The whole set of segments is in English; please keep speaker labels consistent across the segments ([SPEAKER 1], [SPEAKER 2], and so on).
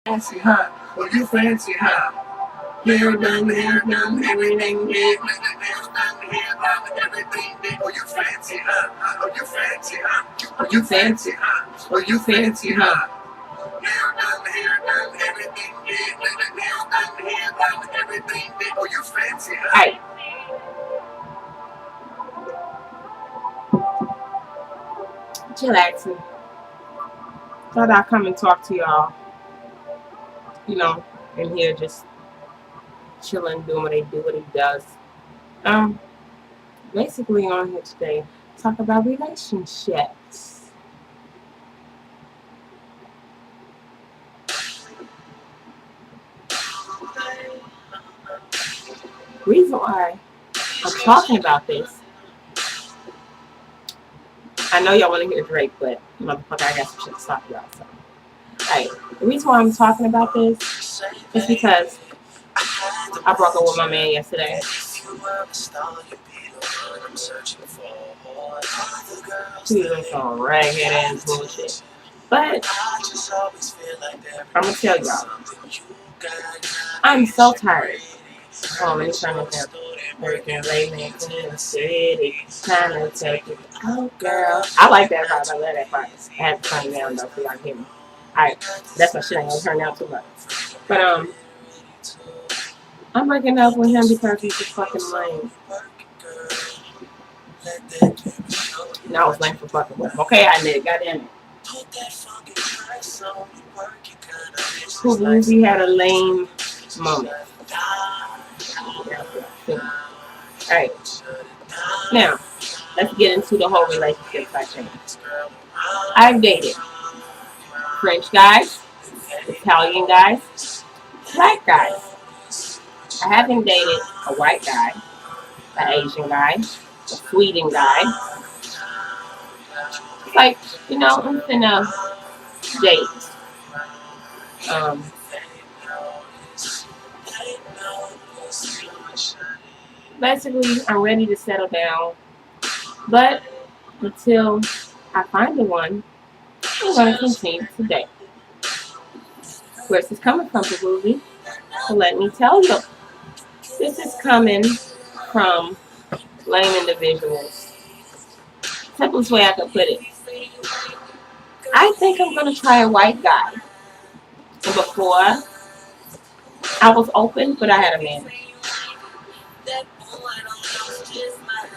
[SPEAKER 1] Fancy, huh? Oh, you fancy, huh? Hair done, everything big. Nails done, hair done, everything big. Oh, you fancy, huh? Oh, you fancy, huh? Oh, you fancy, huh? Oh, you fancy, huh? Hair done, everything big. Nails done, hair done, everything big. Oh, you fancy, huh? Hey. Chillaxing. Thought I'd come and talk to y'all. You know, in here just chilling, doing what he does. Um, Basically on here today, talk about relationships. Reason why I'm talking about this, I know y'all want to hear Drake, but motherfucker, I got some shit to talk about. So, hey, the reason why I'm talking about this is because I broke up with my man yesterday. He was on some ragged ass bullshit. But I'm gonna tell y'all, I'm so tired. Oh, let me turn this down. Working late nights in the city, trying to take it. Oh, girl. I like that part. I love that part. I have to turn it down though, so y'all can hear me. Alright, that's my shit. I ain't gonna turn down too much. But I'm breaking up with him because he's just fucking lame. And I was lame for fucking with him. Okay, I admit it. Goddamn it. Pubuzie had a lame moment. Alright. Now, let's get into the whole relationship section. I've dated French guys, Italian guys, black guys. I haven't dated a white guy, an Asian guy, a Sweden guy. It's like, you know, I'm finna date. Basically, I'm ready to settle down, but until I find the one, I'm going to continue to date. Where's this coming from, Pubuzie? So let me tell you. This is coming from lame individuals. Simplest way I could put it. I think I'm going to try a white guy. And before, I was open, but I had a man.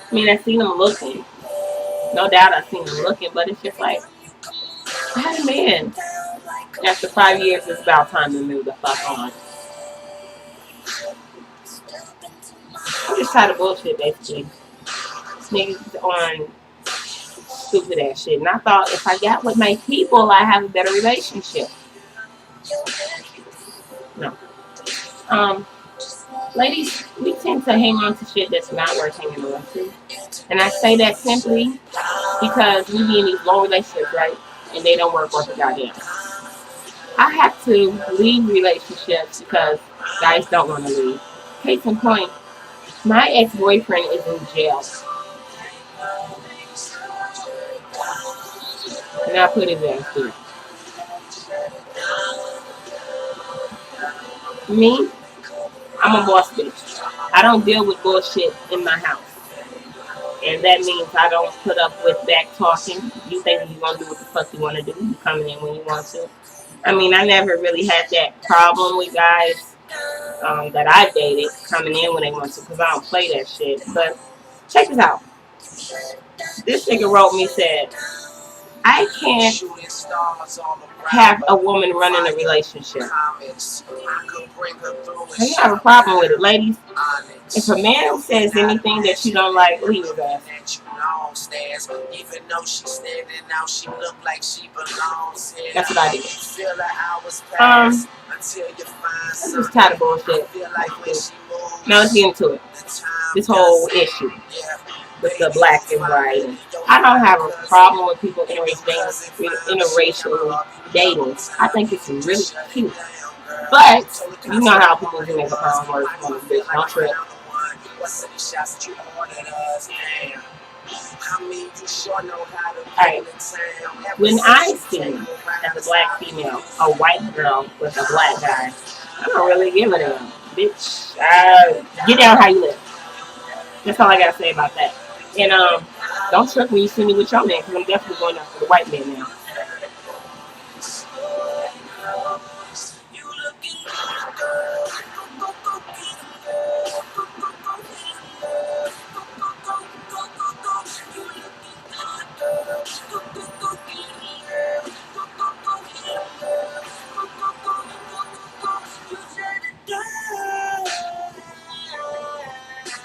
[SPEAKER 1] I mean, I seen him looking. No doubt I seen him looking, but it's just like, I had a man. After 5 years, it's about time to move the fuck on. I'm just tired of bullshit, basically. Niggas on stupid ass shit. And I thought if I got with my people, I have a better relationship. No. Ladies, we tend to hang on to shit that's not worth hanging on to. And I say that simply because we be in these long relationships, right? And they don't work worth a goddamn. I have to leave relationships because guys don't want to leave. Case in point, my ex-boyfriend is in jail. And I put his ass through. Me, I'm a boss bitch. I don't deal with bullshit in my house. And that means I don't put up with back talking. You think you're going to do what the fuck you want to do. You come in when you want to. I mean, I never really had that problem with guys that I dated coming in when they want to, because I don't play that shit. But check this out. This nigga wrote me, said, I can't have a woman running a relationship. You have a problem with it, ladies. If a man says anything that you don't like, leave his ass. That's what I did. I'm just tired of bullshit. Now let's get into it. This whole issue with the black and white. I don't have a problem with people interracially dating. I think it's really cute. But you know how people do make a problem work on this bitch. Don't trip. Alright. When I see, as a black female, a white girl with a black guy, I don't really give a damn. Bitch, get down how you live. That's all I gotta say about that. And don't trip when you see me with your man, because I'm definitely going after the white man now.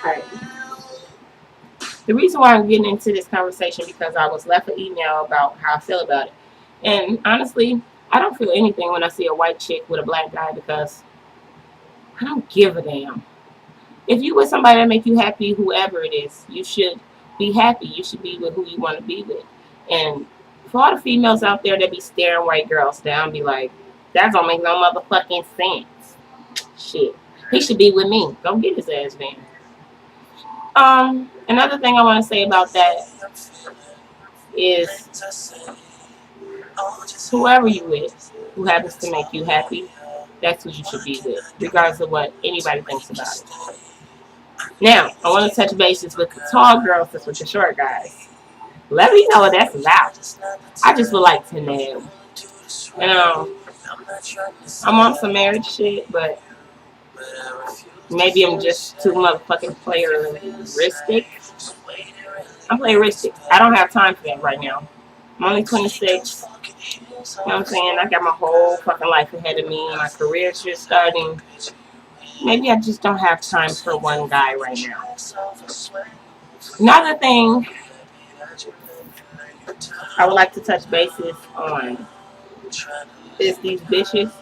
[SPEAKER 1] Alright. The reason why I'm getting into this conversation because I was left an email about how I feel about it. And honestly, I don't feel anything when I see a white chick with a black guy because I don't give a damn. If you with somebody that make you happy, whoever it is, you should be happy. You should be with who you want to be with. And for all the females out there that be staring white girls down, be like, that don't make no motherfucking sense. Shit. He should be with me. Go get his ass then. Another thing I want to say about that is whoever you with, who happens to make you happy, that's who you should be with, regardless of what anybody thinks about it. Now, I want to touch bases with the tall girls that's with the short guys. Let me know what that's about. I just would like to know. I'm on some marriage shit, but maybe I'm just too motherfucking playeristic. I'm playeristic. I don't have time for that right now. I'm only 26. You know what I'm saying? I got my whole fucking life ahead of me. My career's just starting. Maybe I just don't have time for one guy right now. Another thing I would like to touch bases on is these bitches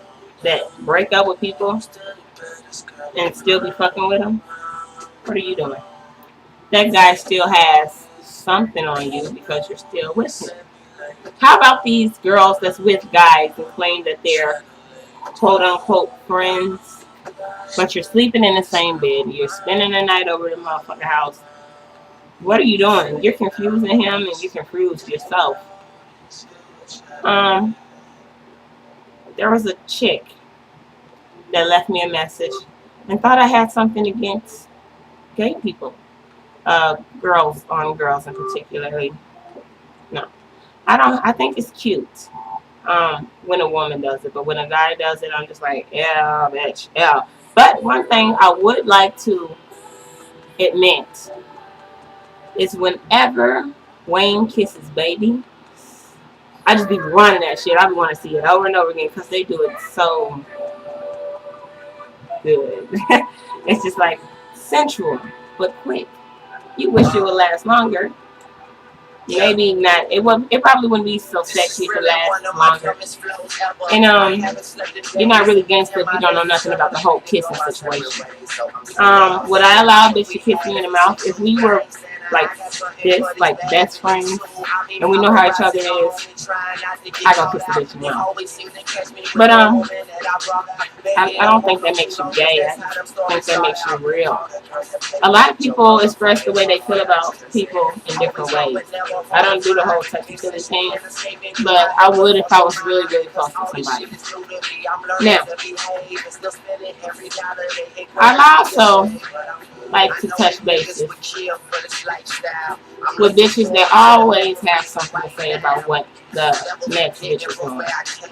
[SPEAKER 1] that break up with people and still be fucking with them. What are you doing? That guy still has something on you because you're still with him. How about these girls that's with guys and claim that they're quote unquote friends, but you're sleeping in the same bed, you're spending the night over the motherfucking house? What are you doing? You're confusing him and you confuse yourself. There was a chick that left me a message and thought I had something against gay people. Girls on girls in particularly. No. I think it's cute when a woman does it, but when a guy does it, I'm just like, yeah, bitch, yeah. But one thing I would like to admit is whenever Wayne kisses baby, I just be running that shit. I be want to see it over and over again because they do it so good. It's just like sensual but quick. You wish it would last longer. Maybe not. It probably wouldn't be so sexy if it lasts longer. And you're not really gangster if you don't know nothing about the whole kissing situation. Would I allow a bitch to kiss me in the mouth if we were like this, like best friends, and we know how each other is? I go kiss the bitch in the mouth. But I don't think that makes you gay. I think that makes you real. A lot of people express the way they feel about people in different ways. I don't do the whole touchy feely thing, but I would if I was really, really close to somebody. Now, I also like to touch bases with bitches that always have something to say about what the next bitch is doing.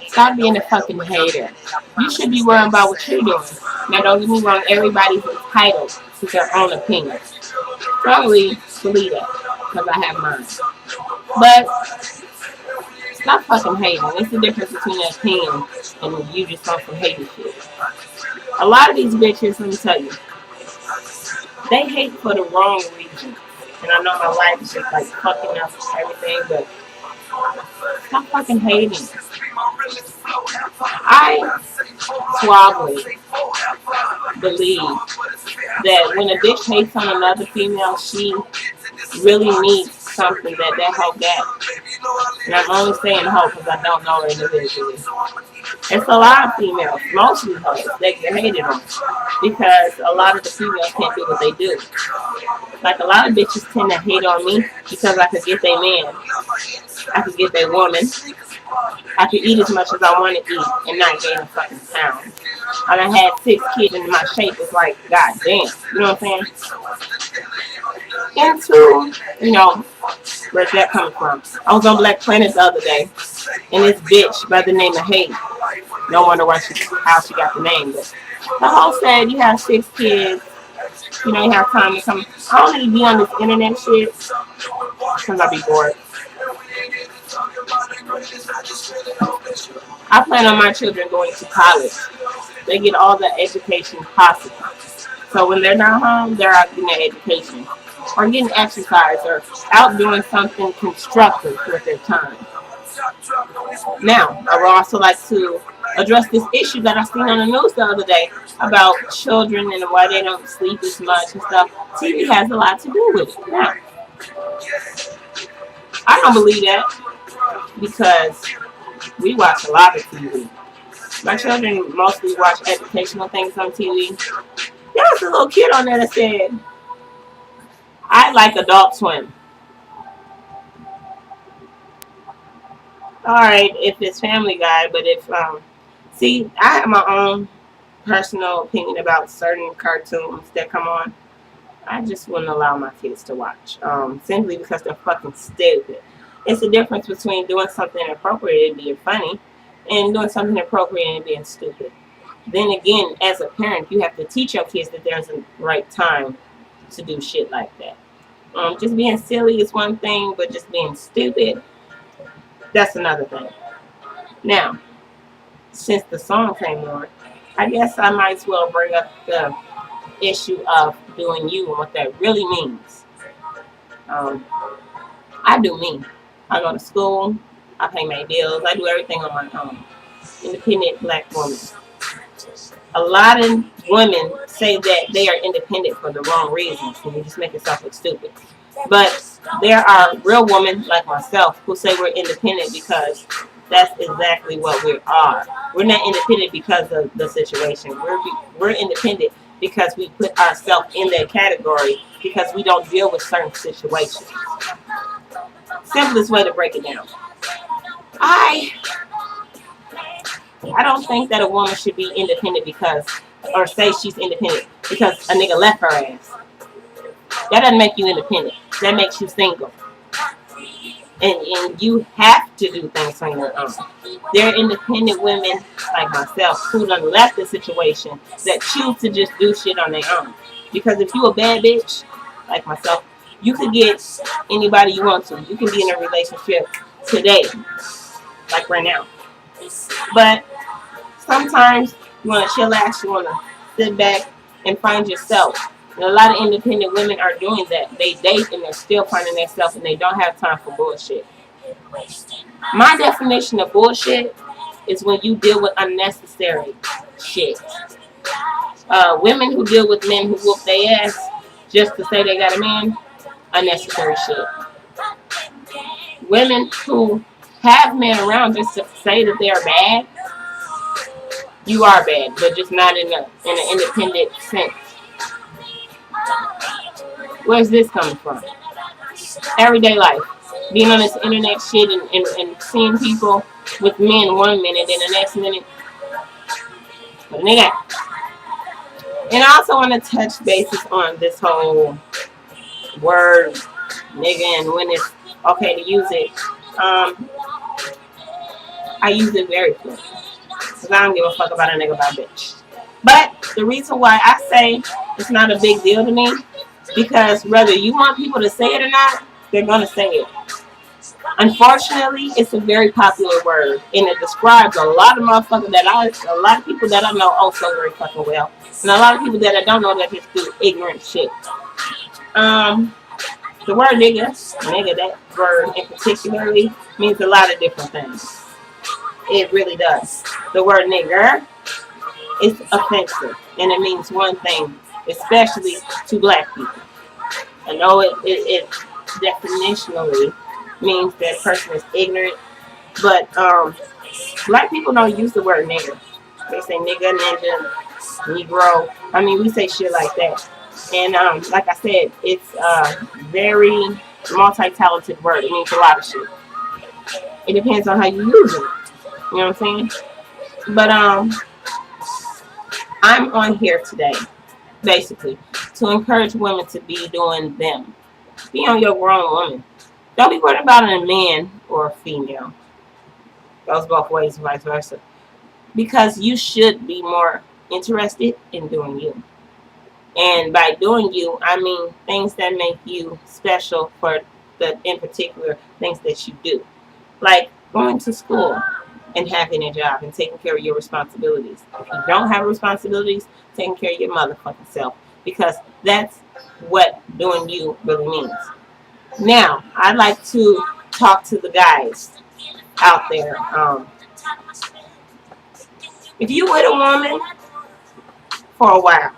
[SPEAKER 1] Stop being a fucking hater. You should be worrying about what you're doing. Now, don't get me wrong, everybody's entitled to their own opinion. Strongly believe that, because I have mine. But stop fucking hating. It's the difference between an opinion and you just on some hating shit. A lot of these bitches, let me tell you, they hate for the wrong reasons. And I know my life is just like fucking up everything, but stop fucking hating. I suavely believe that when a bitch hates on another female, she really needs something that help that And I'm only saying hoe because I don't know her individually. It's a lot of females, mostly hoes, that get hated on because a lot of the females can't do what they do. Like a lot of bitches tend to hate on me because I could get their man, I could get their woman, I could eat as much as I want to eat and not gain a fucking pound. I done had 6 kids and my shape is like, god damn, you know what I'm saying? Into, where's that coming from? I was on Black Planet the other day, and this bitch by the name of Hate, no wonder how she got the name, but the whole said you have 6 kids, you have time to come. I don't need to be on this internet shit because I be bored. I plan on my children going to college. They get all the education possible. So when they're not home, they're out getting their education or getting exercise or out doing something constructive with their time. Now, I would also like to address this issue that I seen on the news the other day about children and why they don't sleep as much and stuff. TV has a lot to do with it. Now, I don't believe that because we watch a lot of TV. My children mostly watch educational things on TV. There was a little kid on there that said, I like Adult Swim. Alright, if it's Family Guy, but if, see, I have my own personal opinion about certain cartoons that come on. I just wouldn't allow my kids to watch, simply because they're fucking stupid. It's the difference between doing something appropriate and being funny and doing something appropriate and being stupid. Then again, as a parent, you have to teach your kids that there's a right time to do shit like that. Just being silly is one thing, but just being stupid, that's another thing. Now, since the song came on, I guess I might as well bring up the issue of doing you and what that really means. I do me. I go to school, I pay my bills, I do everything on my own. Independent black woman. A lot of women say that they are independent for the wrong reasons, and you just make yourself look stupid. But there are real women like myself who say we're independent because that's exactly what we are. We're not independent because of the situation. We're independent because we put ourselves in that category because we don't deal with certain situations. Simplest way to break it down. I don't think that a woman should be independent or say she's independent because a nigga left her ass. That doesn't make you independent. That makes you single. And you have to do things on your own. There are independent women like myself who done left the situation that choose to just do shit on their own. Because if you a bad bitch like myself, you could get anybody you want to. You can be in a relationship today, like right now. But sometimes you want to chillax, you want to sit back and find yourself. And a lot of independent women are doing that. They date and they're still finding themselves and they don't have time for bullshit. My definition of bullshit is when you deal with unnecessary shit. Women who deal with men who whoop their ass just to say they got a man, unnecessary shit. Women who have men around just to say that they are bad, you are bad, but just not in an independent sense. Where's this coming from? Everyday life. Being on this internet shit and seeing people with men 1 minute and the next minute, but nigga. And I also want to touch bases on this whole word nigga and when it's okay to use it. I use it very clearly. Because I don't give a fuck about a nigga by bitch. But the reason why I say it's not a big deal to me, because whether you want people to say it or not, they're going to say it. Unfortunately, it's a very popular word, and it describes a lot of people that I know oh so very fucking well, and a lot of people that I don't know that just do ignorant shit. The word nigga, that word in particularly means a lot of different things. It really does. The word nigger is offensive, and it means one thing, especially to black people. I know it definitionally means that a person is ignorant. But black people don't use the word nigger. They say nigga, ninja, negro. I mean, we say shit like that. And like I said, it's a very multi-talented word. It means a lot of shit. It depends on how you use it. You know what I'm saying? But I'm on here today, basically, to encourage women to be doing them. Be on your grown woman. Don't be worried about a man or a female. Goes both ways, vice versa. Because you should be more interested in doing you. And by doing you, I mean things that make you special for the, in particular, things that you do. Like going to school and having a job and taking care of your responsibilities. If you don't have responsibilities, taking care of your motherfucking self. Because that's what doing you really means. Now, I'd like to talk to the guys out there. If you with a woman for a while,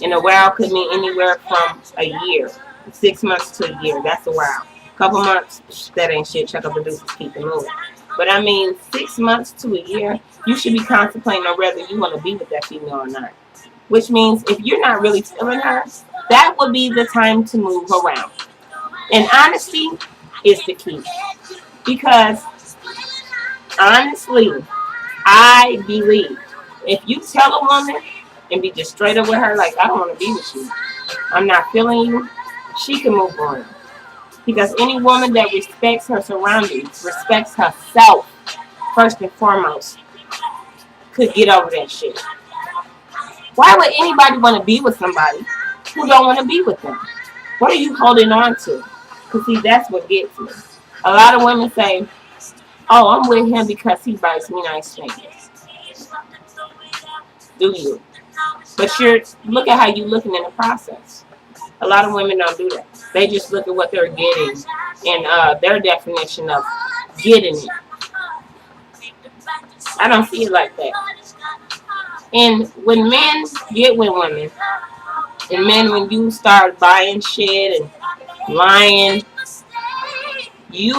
[SPEAKER 1] and a while could mean anywhere from a year, 6 months to a year, that's a while. Couple months, that ain't shit. Check up the deuces, keep it moving. But I mean, 6 months to a year, you should be contemplating on whether you want to be with that female or not. Which means if you're not really feeling her, that would be the time to move around. And honesty is the key. Because honestly, I believe if you tell a woman and be just straight up with her, like, I don't want to be with you, I'm not feeling you, she can move on. Because any woman that respects her surroundings, respects herself, first and foremost, could get over that shit. Why would anybody want to be with somebody who don't want to be with them? What are you holding on to? Because, see, that's what gets me. A lot of women say, oh, I'm with him because he buys me nice things. Do you? But look at how you're looking in the process. A lot of women don't do that. They just look at what they're getting and their definition of getting it. I don't see it like that. And when men get with women, and men, when you start buying shit and lying, you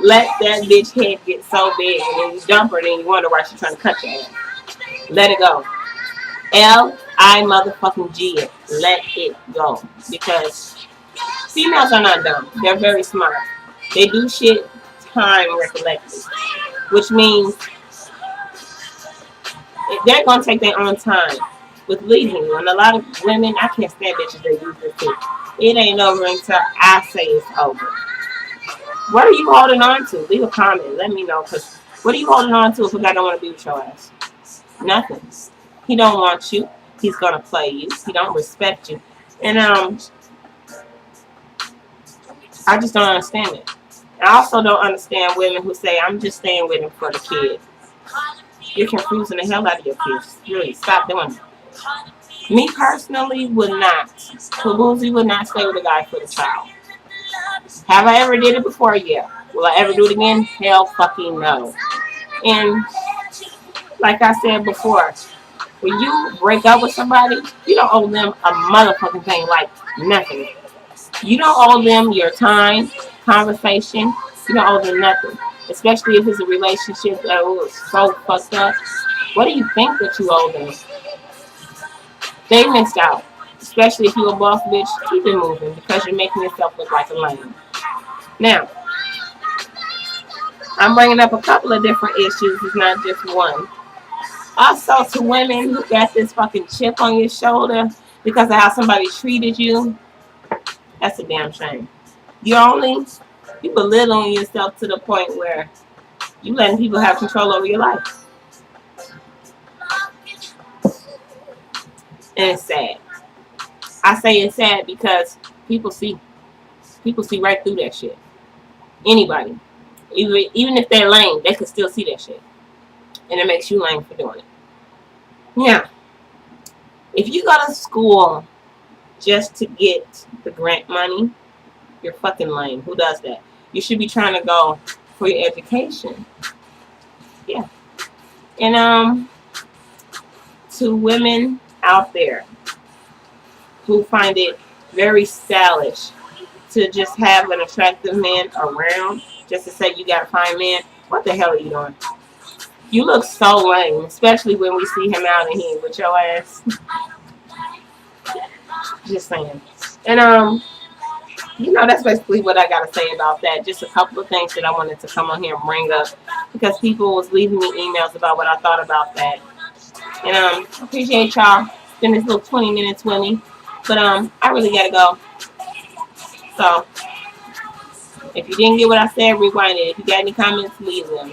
[SPEAKER 1] let that bitch head get so big, and then you dump her, and then you wonder why she's trying to cut your ass. Let it go. L-I-motherfucking-G it. Let it go. Because females are not dumb. They're very smart. They do shit time recollected. Which means they're going to take their own time with leaving you. And a lot of women, I can't stand bitches that use this shit. It ain't over until I say it's over. What are you holding on to? Leave a comment. Let me know. Because what are you holding on to if a guy don't want to be with your ass? Nothing. He don't want you. He's going to play you. He don't respect you. And I just don't understand it. I also don't understand women who say, I'm just staying with him for the kid. You're confusing the hell out of your kids. Really, stop doing that. Me personally would not. Pubuzie would not stay with a guy for the child. Have I ever did it before? Yeah. Will I ever do it again? Hell fucking no. And like I said before, when you break up with somebody, you don't owe them a motherfucking thing, like nothing. You don't owe them your time, conversation. You don't owe them nothing. Especially if it's a relationship that was so fucked up. What do you think that you owe them? They missed out. Especially if you're a boss bitch, keep it moving because you're making yourself look like a lame. Now, I'm bringing up a couple of different issues. It's not just one. Also, to women who got this fucking chip on your shoulder because of how somebody treated you, that's a damn shame. You belittling yourself to the point where you letting people have control over your life. And it's sad. I say it's sad because people see right through that shit. Anybody. Even if they're lame, they could still see that shit. And it makes you lame for doing it. Yeah. If you go to school just to get the grant money, you're fucking lame. Who does that? You should be trying to go for your education. Yeah. And to women out there who find it very stylish to just have an attractive man around, just to say you got a fine man, what the hell are you doing? You look so lame, especially when we see him out in here with your ass. Just saying. And that's basically what I gotta say about that. Just a couple of things that I wanted to come on here and bring up because people was leaving me emails about what I thought about that. And I appreciate y'all spending this little 20 minutes with me. But I really gotta go. So if you didn't get what I said, rewind it. If you got any comments, leave them.